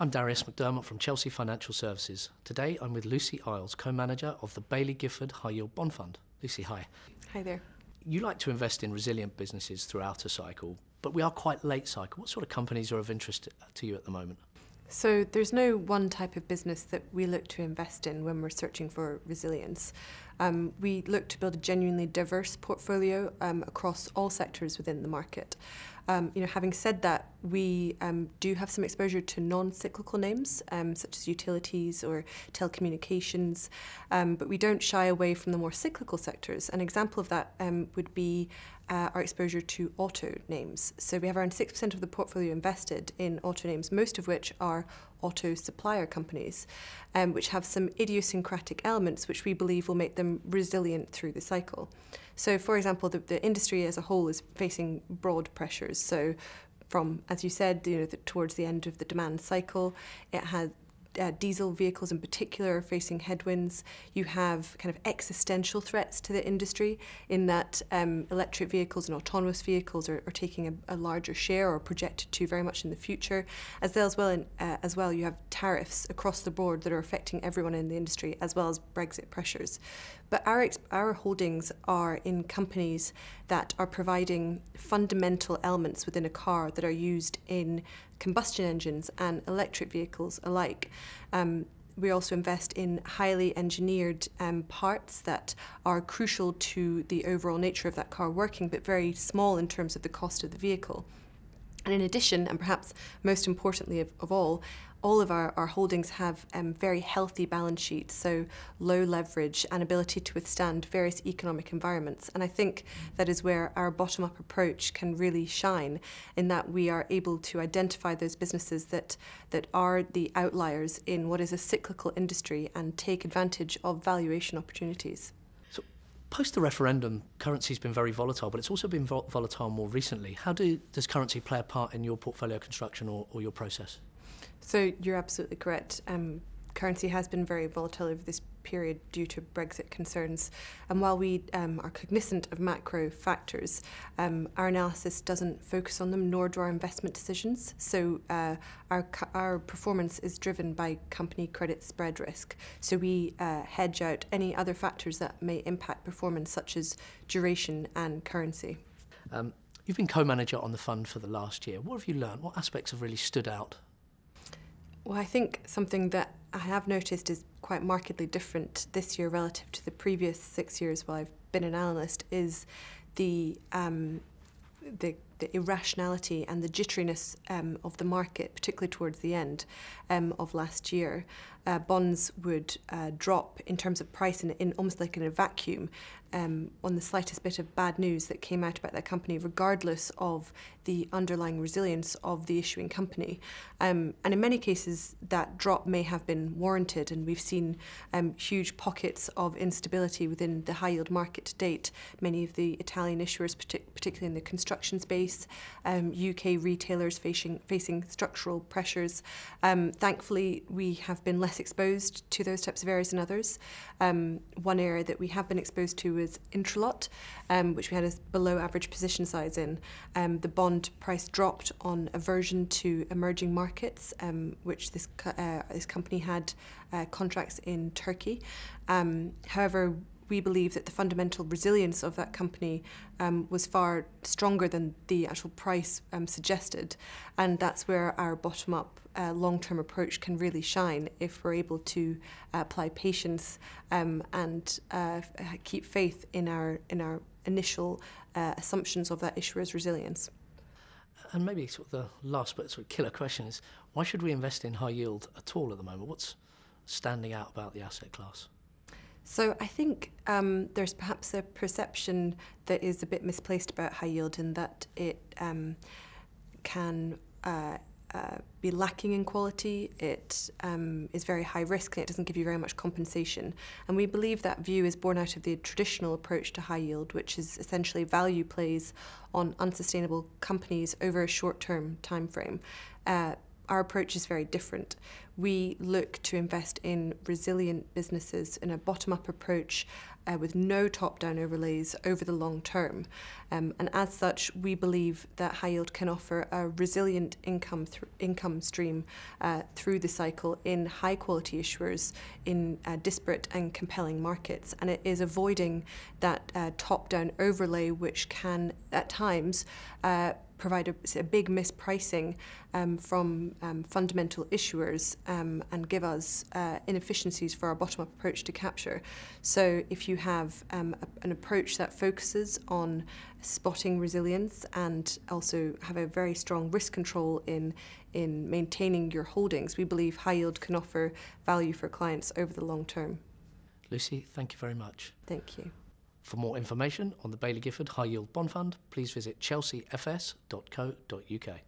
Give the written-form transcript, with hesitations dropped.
I'm Darius McDermott from Chelsea Financial Services. Today I'm with Lucy Isles, co-manager of the Baillie Gifford High Yield Bond Fund. Lucy, hi. Hi there. You like to invest in resilient businesses throughout a cycle, but we are quite late cycle. What sort of companies are of interest to you at the moment? So there's no one type of business that we look to invest in when we're searching for resilience. We look to build a genuinely diverse portfolio across all sectors within the market. Having said that, we do have some exposure to non-cyclical names, such as utilities or telecommunications, but we don't shy away from the more cyclical sectors. An example of that would be our exposure to auto names. So we have around 6% of the portfolio invested in auto names, most of which are auto supplier companies, which have some idiosyncratic elements which we believe will make them resilient through the cycle. So, for example, the industry as a whole is facing broad pressures. So from, as you said, towards the end of the demand cycle, it has diesel vehicles in particular are facing headwinds. You have kind of existential threats to the industry in that electric vehicles and autonomous vehicles are taking a larger share or projected to very much in the future. As well, you have tariffs across the board that are affecting everyone in the industry, as well as Brexit pressures. But our holdings are in companies that are providing fundamental elements within a car that are used in combustion engines and electric vehicles alike. We also invest in highly engineered parts that are crucial to the overall nature of that car working, but very small in terms of the cost of the vehicle. And in addition, and perhaps most importantly of all of our holdings have very healthy balance sheets, so low leverage and ability to withstand various economic environments. And I think that is where our bottom-up approach can really shine, in that we are able to identify those businesses that are the outliers in what is a cyclical industry and take advantage of valuation opportunities. So, post the referendum, currency's been very volatile, but it's also been volatile more recently. How does currency play a part in your portfolio construction or your process? So you're absolutely correct. Currency has been very volatile over this period due to Brexit concerns. And while we are cognizant of macro factors, our analysis doesn't focus on them, nor do our investment decisions. So our performance is driven by company credit spread risk. So we hedge out any other factors that may impact performance, such as duration and currency. You've been co-manager on the fund for the last year. What have you learned? What aspects have really stood out? Well, I think something that I have noticed is quite markedly different this year relative to the previous 6 years while I've been an analyst is the irrationality and the jitteriness of the market, particularly towards the end of last year. Bonds would drop in terms of price in almost like in a vacuum on the slightest bit of bad news that came out about that company, regardless of the underlying resilience of the issuing company. And in many cases, that drop may have been warranted, and we've seen huge pockets of instability within the high-yield market to date. Many of the Italian issuers, particularly in the construction space, UK retailers facing structural pressures. Thankfully, we have been less exposed to those types of areas than others. One area that we have been exposed to is Intralot, which we had a below average position size in. The bond price dropped on aversion to emerging markets, which this company had contracts in Turkey. However, we believe that the fundamental resilience of that company was far stronger than the actual price suggested, and that's where our bottom-up long-term approach can really shine if we're able to apply patience and keep faith in our initial assumptions of that issuer's resilience. And maybe sort of the last but sort of killer question is, why should we invest in high yield at all at the moment? What's standing out about the asset class? So I think there's perhaps a perception that is a bit misplaced about high yield, in that it can be lacking in quality. It is very high risk and it doesn't give you very much compensation. And we believe that view is born out of the traditional approach to high yield, which is essentially value plays on unsustainable companies over a short-term time frame. Our approach is very different. we look to invest in resilient businesses in a bottom-up approach with no top-down overlays over the long term. And as such, we believe that high yield can offer a resilient income stream through the cycle in high-quality issuers in disparate and compelling markets. And it is avoiding that top-down overlay, which can, at times, provide a big mispricing from fundamental issuers and give us inefficiencies for our bottom-up approach to capture. So if you have an approach that focuses on spotting resilience and also have a very strong risk control in maintaining your holdings, we believe high yield can offer value for clients over the long term. Lucy, thank you very much. Thank you. For more information on the Baillie Gifford High Yield Bond Fund, please visit chelseafs.co.uk.